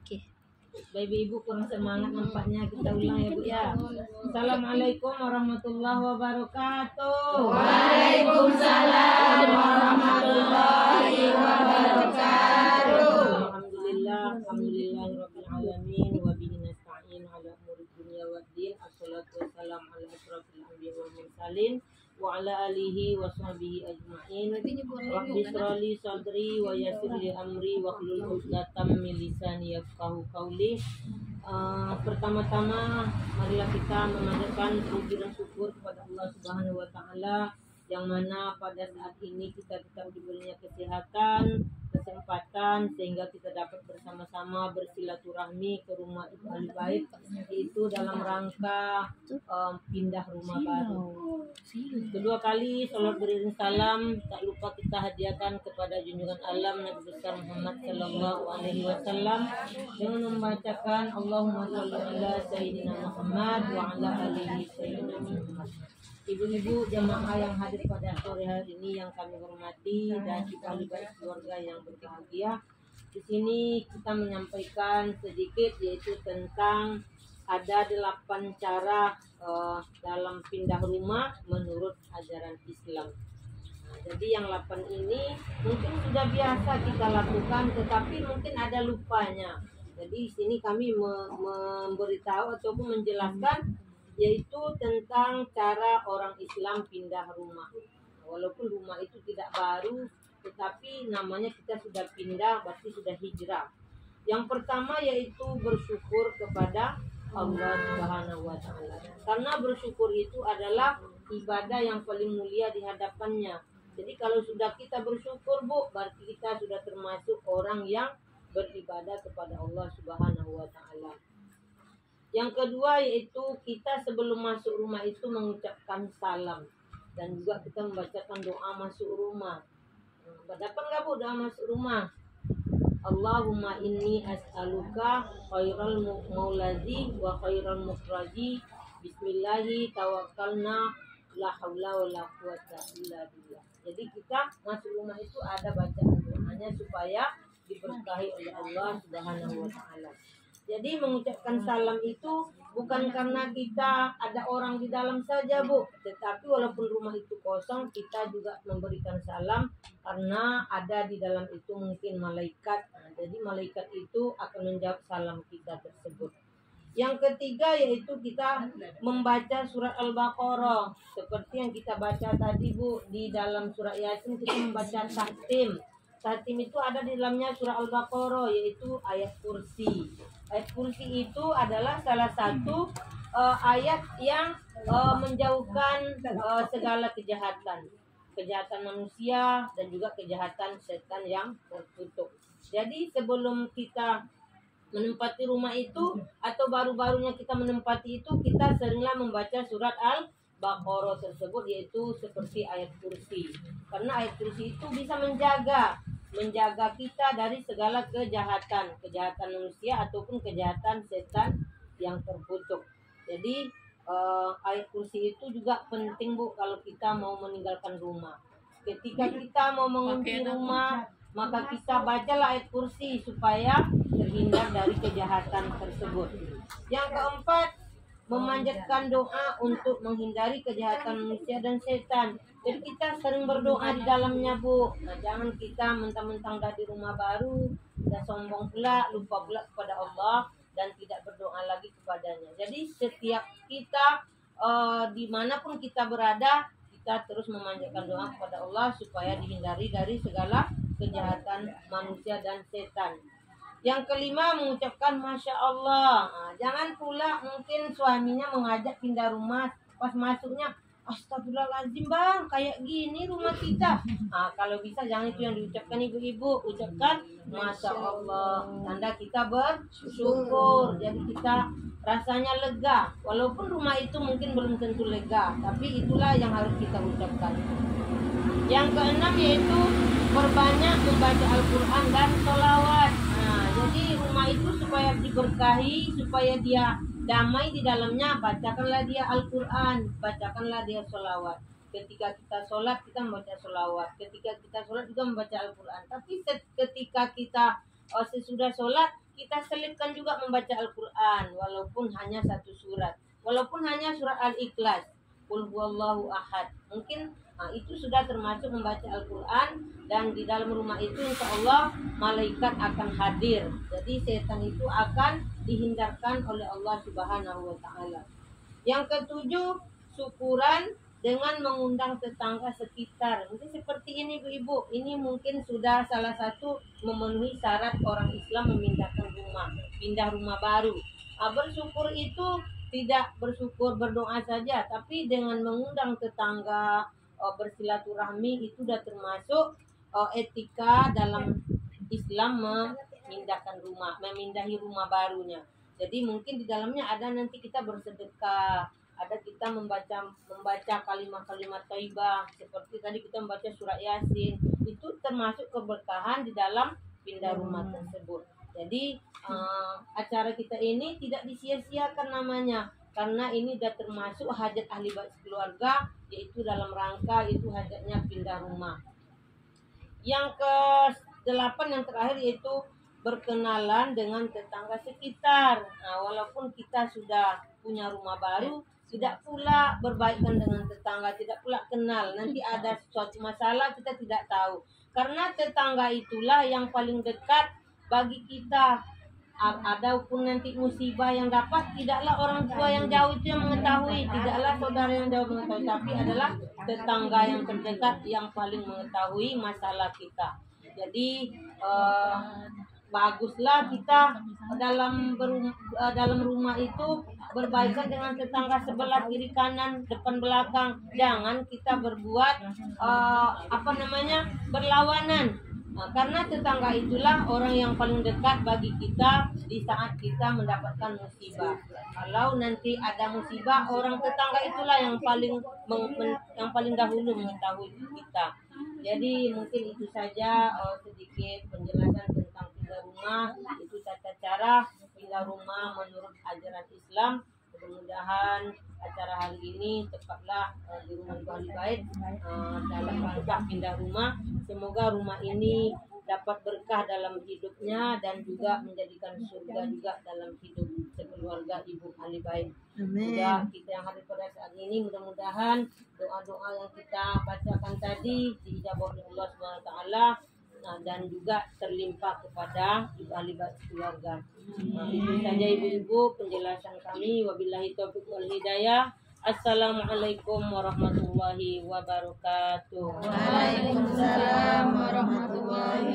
Oke. Bapak Ibu kurang semangat nampaknya, kita ulang ya Bu ya. Assalamualaikum warahmatullahi wabarakatuh. Waalaikumsalam warahmatullahi wabarakatuh. Alhamdulillahirabbil alamin wa bihi nasta'in ala umuri dunya waddin. Assalatu wassalamu ala asyrofil anbiya'i wal mursalin wa ala alihi wa sahbihi ajma'in. Rabbi shrahli sadri wa yassir li amri wa hlul 'uqdatam min lisani yafqahu qawli. Pertama-tama marilah kita memanjatkan puji dan syukur kepada Allah Subhanahu wa taala yang mana pada saat ini kita diberinya kesehatan, kesempatan sehingga kita dapat bersama-sama bersilaturahmi ke rumah Ahli Bait, itu dalam rangka pindah rumah baru. Kedua kali salat beriring salam tak lupa kita hadiahkan kepada junjungan alam Nabi besar Muhammad sallallahu alaihi wasallam dengan membacakan Allahumma shalli ala sayyidina Muhammad wa ala alihi sayyidina Muhammad. Ibu-ibu jamaah yang hadir pada sore hari ini yang kami hormati dan juga ahli bait keluarga yang berbahagia. Di sini kita menyampaikan sedikit yaitu tentang ada 8 cara dalam pindah rumah menurut ajaran Islam. Nah, jadi yang 8 ini mungkin sudah biasa kita lakukan, tetapi mungkin ada lupanya. Jadi di sini kami memberitahu ataupun menjelaskan yaitu tentang cara orang Islam pindah rumah. Walaupun rumah itu tidak baru, tetapi namanya kita sudah pindah, berarti sudah hijrah. Yang pertama yaitu bersyukur kepada Allah Subhanahu wa taala. Karena bersyukur itu adalah ibadah yang paling mulia di hadapannya. Jadi kalau sudah kita bersyukur, Bu, berarti kita sudah termasuk orang yang beribadah kepada Allah Subhanahu wa taala. Yang kedua yaitu kita sebelum masuk rumah itu mengucapkan salam dan juga kita membacakan doa masuk rumah. Dapat nggak Bu doa masuk rumah? Allahumma inni as'aluka khairal maulazi wa khairal mukhraji. Bismillahi tawakkalna la haula wa la quwata illa billah. Jadi kita masuk rumah itu ada bacaan doanya supaya diberkahi oleh Allah Subhanahu wa taala. Jadi mengucapkan salam itu bukan karena kita ada orang di dalam saja, Bu, tetapi walaupun rumah itu kosong kita juga memberikan salam karena ada di dalam itu mungkin malaikat. Nah, jadi malaikat itu akan menjawab salam kita tersebut. Yang ketiga yaitu kita membaca surat Al-Baqarah seperti yang kita baca tadi, Bu, di dalam surat Yasin kita membaca tahtim. Tahtim itu ada di dalamnya surah Al-Baqarah yaitu ayat kursi. Ayat kursi itu adalah salah satu ayat yang menjauhkan segala kejahatan manusia dan juga kejahatan setan yang terkutuk. Jadi sebelum kita menempati rumah itu atau baru-barunya kita menempati itu, kita seringlah membaca surat Al-Baqarah tersebut yaitu seperti ayat kursi. Karena ayat kursi itu bisa menjaga kita dari segala kejahatan manusia ataupun kejahatan setan yang terkutuk. Jadi ayat kursi itu juga penting, Bu, kalau kita mau meninggalkan rumah. Ketika kita mau mengunci rumah, maka kita bacalah ayat kursi supaya terhindar dari kejahatan tersebut. Yang keempat, memanjatkan doa untuk menghindari kejahatan manusia dan setan. Jadi kita sering berdoa di dalamnya, Bu. Nah, jangan kita mentang-mentang dari rumah baru, dan sombong pula, lupa pula kepada Allah dan tidak berdoa lagi kepadanya. Jadi setiap kita dimanapun kita berada, kita terus memanjatkan doa kepada Allah supaya dihindari dari segala kejahatan manusia dan setan. Yang kelima, mengucapkan Masya Allah. Nah, jangan pula mungkin suaminya mengajak pindah rumah, pas masuknya Astagfirullahaladzim bang, kayak gini rumah kita. Nah, kalau bisa jangan itu yang diucapkan ibu-ibu, ucapkan Masya Allah. Tanda kita bersyukur, jadi kita rasanya lega. Walaupun rumah itu mungkin belum tentu lega, tapi itulah yang harus kita ucapkan. Yang keenam yaitu perbanyak membaca Al-Quran dan sholawat. Nah, jadi rumah itu supaya diberkahi, supaya dia damai di dalamnya, bacakanlah dia Al-Quran, bacakanlah dia sholawat. Ketika kita sholat, kita membaca sholawat. Ketika kita sholat juga membaca Al-Quran. Tapi ketika kita sesudah sholat, kita selipkan juga membaca Al-Quran. Walaupun hanya satu surat. Walaupun hanya surat Al-Ikhlas. Qul huwallahu ahad. Mungkin itu sudah termasuk membaca Al-Quran. Dan di dalam rumah itu insya Allah malaikat akan hadir. Jadi setan itu akan dihindarkan oleh Allah Subhanahu wa Ta'ala. Yang ketujuh, syukuran dengan mengundang tetangga sekitar. Mungkin seperti ini ibu-ibu, ini mungkin sudah salah satu memenuhi syarat orang Islam memindahkan rumah, pindah rumah baru. Bersyukur itu tidak bersyukur berdoa saja, tapi dengan mengundang tetangga, bersilaturahmi itu sudah termasuk etika dalam Islam memindahi rumah barunya. Jadi mungkin di dalamnya ada nanti kita bersedekah, ada kita membaca kalimat-kalimat thayyibah, seperti tadi kita membaca surah Yasin, itu termasuk keberkahan di dalam pindah rumah tersebut. Jadi acara kita ini tidak disia-siakan namanya, karena ini sudah termasuk hajat ahli bait keluarga, yaitu dalam rangka itu hajatnya pindah rumah. Yang ke-8 yang terakhir yaitu berkenalan dengan tetangga sekitar. Walaupun kita sudah punya rumah baru, tidak pula berbaikan dengan tetangga, tidak pula kenal. Nanti ada suatu masalah kita tidak tahu. Karena tetangga itulah yang paling dekat bagi kita. Adapun nanti musibah yang dapat, tidaklah orang tua yang jauh itu yang mengetahui, tidaklah saudara yang jauh mengetahui, tapi adalah tetangga yang terdekat yang paling mengetahui masalah kita. Jadi baguslah kita dalam rumah itu berbaikan dengan tetangga sebelah, kiri kanan, depan belakang. Jangan kita berbuat berlawanan. Karena tetangga itulah orang yang paling dekat bagi kita di saat kita mendapatkan musibah. Kalau nanti ada musibah, orang tetangga itulah yang paling dahulu mengetahui kita. Jadi mungkin itu saja sedikit penjelasan tentang pindah rumah. Itu tata cara pindah rumah menurut ajaran Islam. Mudah-mudahan acara hari ini tepatlah di rumah Ahli Bait dalam rangka pindah rumah. Semoga rumah ini dapat berkah dalam hidupnya dan juga menjadikan surga juga dalam hidup sekeluarga ibu Ahli Bait. Juga kita yang hadir pada saat ini, mudah-mudahan doa-doa yang kita bacakan tadi diijabah oleh Allah Subhanahu wa Ta'ala, dan juga terlimpah kepada ibu Ahli Bait keluarga. Itu saja ibu-ibu penjelasan kami. Wabillahi taufiq wal hidayah. Assalamualaikum warahmatullahi wabarakatuh. Waalaikumsalam warahmatullahi